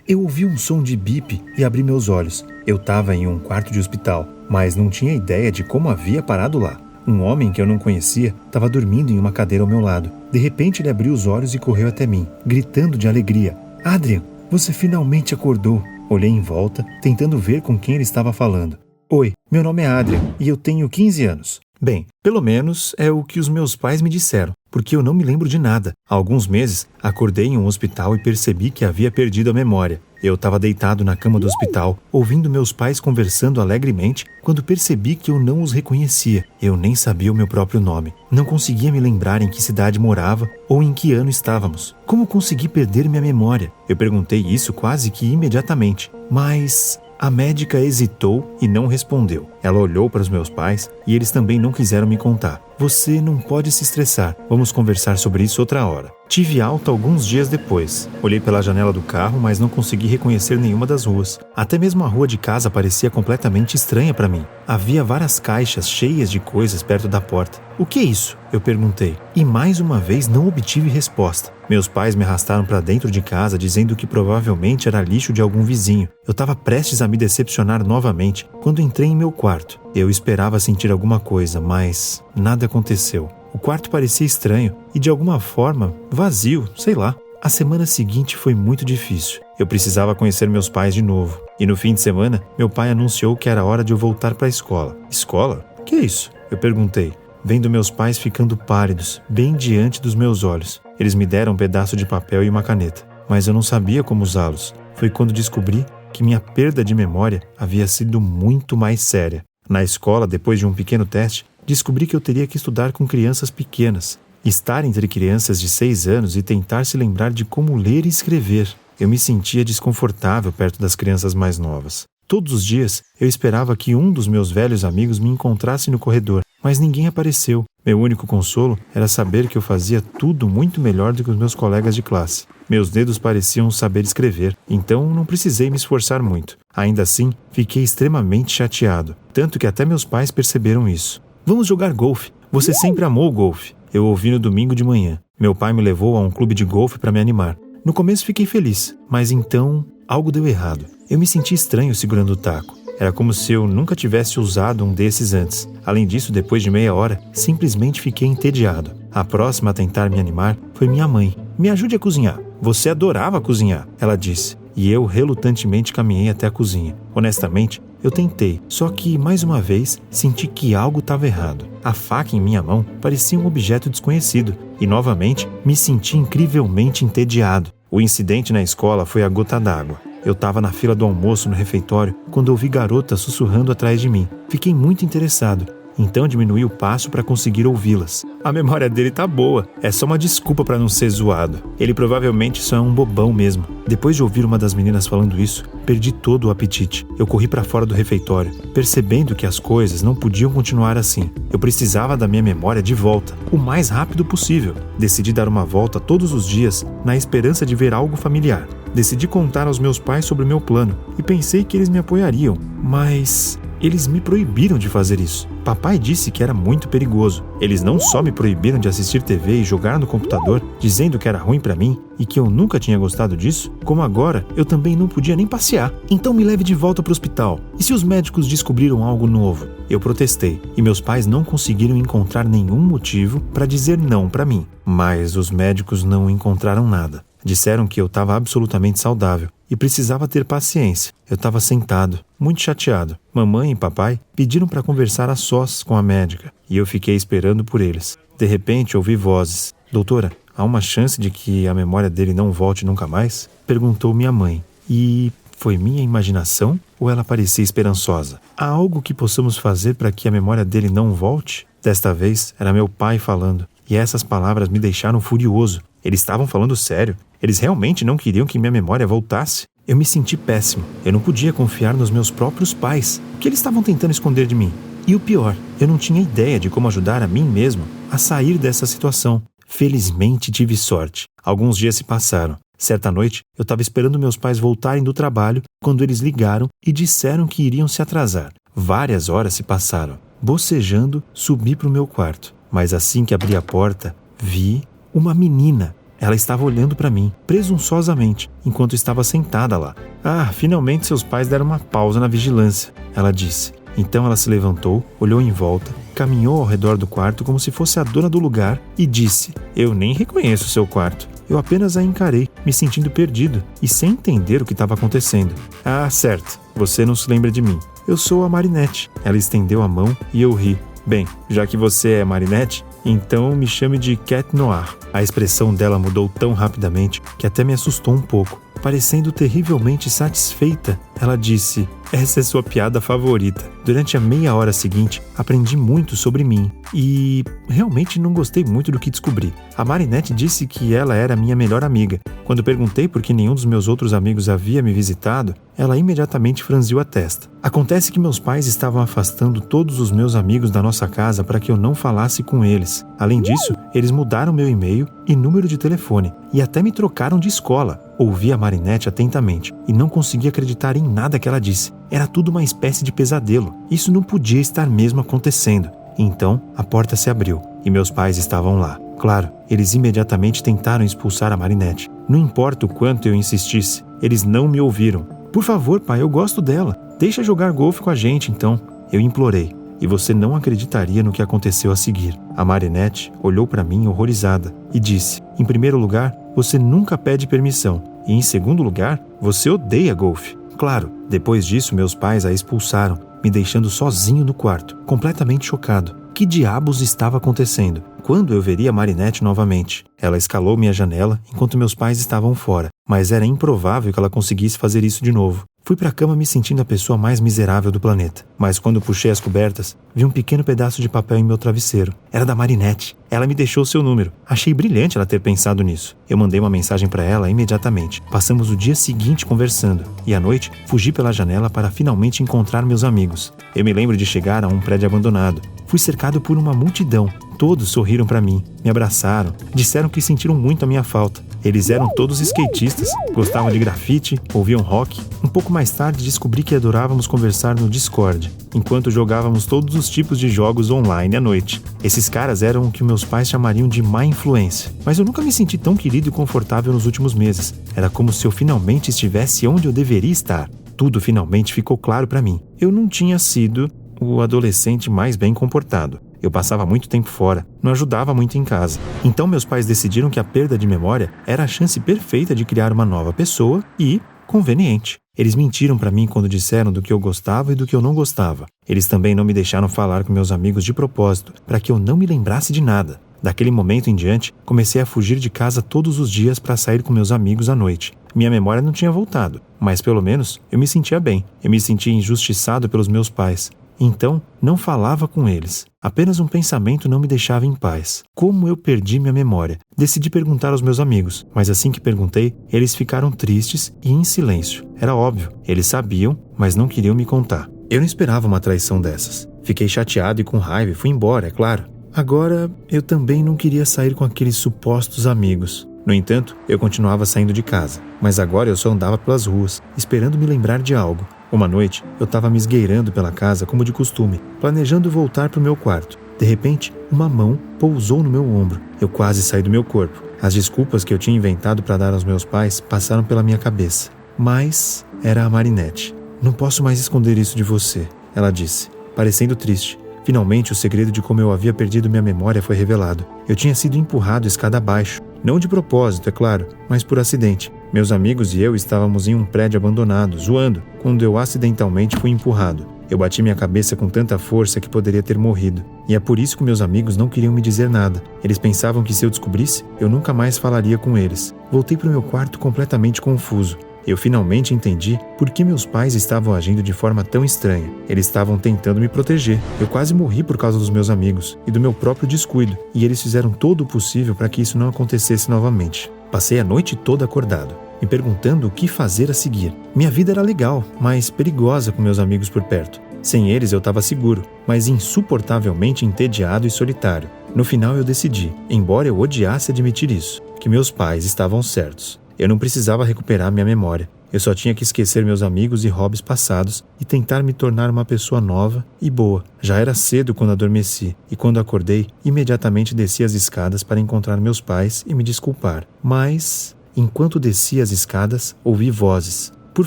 Eu ouvi um som de bip e abri meus olhos. Eu estava em um quarto de hospital, mas não tinha ideia de como havia parado lá. Um homem que eu não conhecia estava dormindo em uma cadeira ao meu lado. De repente ele abriu os olhos e correu até mim, gritando de alegria. Adrian, você finalmente acordou. Olhei em volta, tentando ver com quem ele estava falando. Oi, meu nome é Adrian e eu tenho 15 anos. Bem, pelo menos é o que os meus pais me disseram, porque eu não me lembro de nada. Há alguns meses, acordei em um hospital e percebi que havia perdido a memória. Eu estava deitado na cama do hospital, ouvindo meus pais conversando alegremente, quando percebi que eu não os reconhecia. Eu nem sabia o meu próprio nome. Não conseguia me lembrar em que cidade morava ou em que ano estávamos. Como consegui perder minha memória? Eu perguntei isso quase que imediatamente, mas a médica hesitou e não respondeu. Ela olhou para os meus pais e eles também não quiseram me contar. Você não pode se estressar. Vamos conversar sobre isso outra hora. Tive alta alguns dias depois. Olhei pela janela do carro, mas não consegui reconhecer nenhuma das ruas. Até mesmo a rua de casa parecia completamente estranha para mim. Havia várias caixas cheias de coisas perto da porta. O que é isso? Eu perguntei. E mais uma vez não obtive resposta. Meus pais me arrastaram para dentro de casa dizendo que provavelmente era lixo de algum vizinho. Eu estava prestes a me decepcionar novamente quando entrei em meu quarto. Eu esperava sentir alguma coisa, mas nada aconteceu. O quarto parecia estranho e de alguma forma vazio, sei lá. A semana seguinte foi muito difícil. Eu precisava conhecer meus pais de novo. E no fim de semana, meu pai anunciou que era hora de eu voltar para a escola. Escola? Que é isso? Eu perguntei, vendo meus pais ficando pálidos, bem diante dos meus olhos. Eles me deram um pedaço de papel e uma caneta, mas eu não sabia como usá-los. Foi quando descobri que minha perda de memória havia sido muito mais séria. Na escola, depois de um pequeno teste, descobri que eu teria que estudar com crianças pequenas. Estar entre crianças de 6 anos e tentar se lembrar de como ler e escrever. Eu me sentia desconfortável perto das crianças mais novas. Todos os dias, eu esperava que um dos meus velhos amigos me encontrasse no corredor, mas ninguém apareceu. Meu único consolo era saber que eu fazia tudo muito melhor do que os meus colegas de classe. Meus dedos pareciam saber escrever, então não precisei me esforçar muito. Ainda assim, fiquei extremamente chateado, tanto que até meus pais perceberam isso. Vamos jogar golfe. Você sempre amou o golfe. Eu ouvi no domingo de manhã. Meu pai me levou a um clube de golfe para me animar. No começo fiquei feliz, mas então algo deu errado. Eu me senti estranho segurando o taco. Era como se eu nunca tivesse usado um desses antes. Além disso, depois de meia hora, simplesmente fiquei entediado. A próxima a tentar me animar foi minha mãe. Me ajude a cozinhar. Você adorava cozinhar, ela disse. E eu relutantemente caminhei até a cozinha. Honestamente, eu tentei, só que, mais uma vez, senti que algo estava errado. A faca em minha mão parecia um objeto desconhecido. E, novamente, me senti incrivelmente entediado. O incidente na escola foi a gota d'água. Eu estava na fila do almoço no refeitório quando ouvi garotas sussurrando atrás de mim. Fiquei muito interessado. Então diminui o passo para conseguir ouvi-las. A memória dele tá boa, é só uma desculpa para não ser zoado. Ele provavelmente só é um bobão mesmo. Depois de ouvir uma das meninas falando isso, perdi todo o apetite. Eu corri para fora do refeitório, percebendo que as coisas não podiam continuar assim. Eu precisava da minha memória de volta, o mais rápido possível. Decidi dar uma volta todos os dias, na esperança de ver algo familiar. Decidi contar aos meus pais sobre o meu plano e pensei que eles me apoiariam, mas eles me proibiram de fazer isso. Papai disse que era muito perigoso. Eles não só me proibiram de assistir TV e jogar no computador, dizendo que era ruim pra mim e que eu nunca tinha gostado disso, como agora eu também não podia nem passear. Então me leve de volta pro hospital. E se os médicos descobriram algo novo? Eu protestei e meus pais não conseguiram encontrar nenhum motivo para dizer não pra mim. Mas os médicos não encontraram nada. Disseram que eu estava absolutamente saudável e precisava ter paciência. Eu estava sentado, muito chateado. Mamãe e papai pediram para conversar a sós com a médica e eu fiquei esperando por eles. De repente ouvi vozes. Doutora, há uma chance de que a memória dele não volte nunca mais? Perguntou minha mãe. E foi minha imaginação ou ela parecia esperançosa? Há algo que possamos fazer para que a memória dele não volte? Desta vez era meu pai falando e essas palavras me deixaram furioso. Eles estavam falando sério. Eles realmente não queriam que minha memória voltasse. Eu me senti péssimo. Eu não podia confiar nos meus próprios pais. O que eles estavam tentando esconder de mim? E o pior, eu não tinha ideia de como ajudar a mim mesmo a sair dessa situação. Felizmente tive sorte. Alguns dias se passaram. Certa noite, eu estava esperando meus pais voltarem do trabalho quando eles ligaram e disseram que iriam se atrasar. Várias horas se passaram. Bocejando, subi para o meu quarto. Mas assim que abri a porta, vi uma menina. Ela estava olhando para mim, presunçosamente, enquanto estava sentada lá. Ah, finalmente seus pais deram uma pausa na vigilância, ela disse. Então ela se levantou, olhou em volta, caminhou ao redor do quarto como se fosse a dona do lugar e disse: eu nem reconheço seu quarto. Eu apenas a encarei, me sentindo perdido e sem entender o que estava acontecendo. Ah, certo, você não se lembra de mim. Eu sou a Marinette. Ela estendeu a mão e eu ri. Bem, já que você é Marinette, então me chame de Cat Noir. A expressão dela mudou tão rapidamente que até me assustou um pouco. Parecendo terrivelmente satisfeita, ela disse: essa é sua piada favorita. Durante a meia hora seguinte, aprendi muito sobre mim e realmente não gostei muito do que descobri. A Marinette disse que ela era minha melhor amiga. Quando perguntei por que nenhum dos meus outros amigos havia me visitado, ela imediatamente franziu a testa. Acontece que meus pais estavam afastando todos os meus amigos da nossa casa para que eu não falasse com eles. Além disso, eles mudaram meu e-mail e número de telefone e até me trocaram de escola. Ouvi a Marinette atentamente e não consegui acreditar em nada que ela disse. Era tudo uma espécie de pesadelo. Isso não podia estar mesmo acontecendo. Então, a porta se abriu e meus pais estavam lá. Claro, eles imediatamente tentaram expulsar a Marinette. Não importa o quanto eu insistisse, eles não me ouviram. Por favor, pai, eu gosto dela. Deixa jogar golfe com a gente, então. Eu implorei. E você não acreditaria no que aconteceu a seguir. A Marinette olhou para mim horrorizada e disse: em primeiro lugar, você nunca pede permissão. E em segundo lugar, você odeia golfe. Claro, depois disso meus pais a expulsaram, me deixando sozinho no quarto, completamente chocado. Que diabos estava acontecendo? Quando eu veria a Marinette novamente? Ela escalou minha janela enquanto meus pais estavam fora, mas era improvável que ela conseguisse fazer isso de novo. Fui para a cama me sentindo a pessoa mais miserável do planeta. Mas quando puxei as cobertas, vi um pequeno pedaço de papel em meu travesseiro. Era da Marinette. Ela me deixou seu número. Achei brilhante ela ter pensado nisso. Eu mandei uma mensagem para ela imediatamente. Passamos o dia seguinte conversando. E à noite, fugi pela janela para finalmente encontrar meus amigos. Eu me lembro de chegar a um prédio abandonado. Fui cercado por uma multidão. Todos sorriram para mim, me abraçaram, disseram que sentiram muito a minha falta. Eles eram todos skatistas, gostavam de grafite, ouviam rock. Um pouco mais tarde descobri que adorávamos conversar no Discord, enquanto jogávamos todos os tipos de jogos online à noite. Esses caras eram o que meus pais chamariam de má influência, mas eu nunca me senti tão querido e confortável nos últimos meses. Era como se eu finalmente estivesse onde eu deveria estar. Tudo finalmente ficou claro para mim. Eu não tinha sido o adolescente mais bem comportado. Eu passava muito tempo fora, não ajudava muito em casa. Então meus pais decidiram que a perda de memória era a chance perfeita de criar uma nova pessoa e conveniente. Eles mentiram para mim quando disseram do que eu gostava e do que eu não gostava. Eles também não me deixaram falar com meus amigos de propósito, para que eu não me lembrasse de nada. Daquele momento em diante, comecei a fugir de casa todos os dias para sair com meus amigos à noite. Minha memória não tinha voltado, mas pelo menos eu me sentia bem. Eu me sentia injustiçado pelos meus pais. Então, não falava com eles. Apenas um pensamento não me deixava em paz. Como eu perdi minha memória? Decidi perguntar aos meus amigos, mas assim que perguntei, eles ficaram tristes e em silêncio. Era óbvio, eles sabiam, mas não queriam me contar. Eu não esperava uma traição dessas. Fiquei chateado e com raiva e fui embora, é claro. Agora, eu também não queria sair com aqueles supostos amigos. No entanto, eu continuava saindo de casa, mas agora eu só andava pelas ruas, esperando me lembrar de algo. Uma noite, eu estava me esgueirando pela casa como de costume, planejando voltar para o meu quarto. De repente, uma mão pousou no meu ombro. Eu quase saí do meu corpo. As desculpas que eu tinha inventado para dar aos meus pais passaram pela minha cabeça. Mas era a Marinette. Não posso mais esconder isso de você, ela disse, parecendo triste. Finalmente, o segredo de como eu havia perdido minha memória foi revelado. Eu tinha sido empurrado escada abaixo. Não de propósito, é claro, mas por acidente. Meus amigos e eu estávamos em um prédio abandonado, zoando, quando eu acidentalmente fui empurrado. Eu bati minha cabeça com tanta força que poderia ter morrido. E é por isso que meus amigos não queriam me dizer nada. Eles pensavam que se eu descobrisse, eu nunca mais falaria com eles. Voltei para o meu quarto completamente confuso. Eu finalmente entendi por que meus pais estavam agindo de forma tão estranha. Eles estavam tentando me proteger. Eu quase morri por causa dos meus amigos e do meu próprio descuido, e eles fizeram todo o possível para que isso não acontecesse novamente. Passei a noite toda acordado, me perguntando o que fazer a seguir. Minha vida era legal, mas perigosa com meus amigos por perto. Sem eles eu estava seguro, mas insuportavelmente entediado e solitário. No final eu decidi, embora eu odiasse admitir isso, que meus pais estavam certos. Eu não precisava recuperar minha memória. Eu só tinha que esquecer meus amigos e hobbies passados e tentar me tornar uma pessoa nova e boa. Já era cedo quando adormeci e quando acordei, imediatamente desci as escadas para encontrar meus pais e me desculpar. Mas, enquanto descia as escadas, ouvi vozes. Por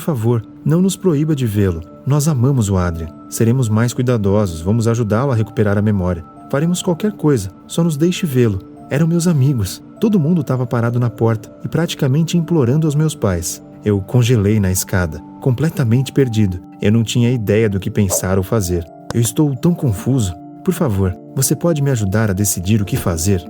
favor, não nos proíba de vê-lo. Nós amamos o Adrian. Seremos mais cuidadosos, vamos ajudá-lo a recuperar a memória. Faremos qualquer coisa, só nos deixe vê-lo. Eram meus amigos. Todo mundo estava parado na porta e praticamente implorando aos meus pais. Eu congelei na escada, completamente perdido. Eu não tinha ideia do que pensar ou fazer. Eu estou tão confuso. Por favor, você pode me ajudar a decidir o que fazer?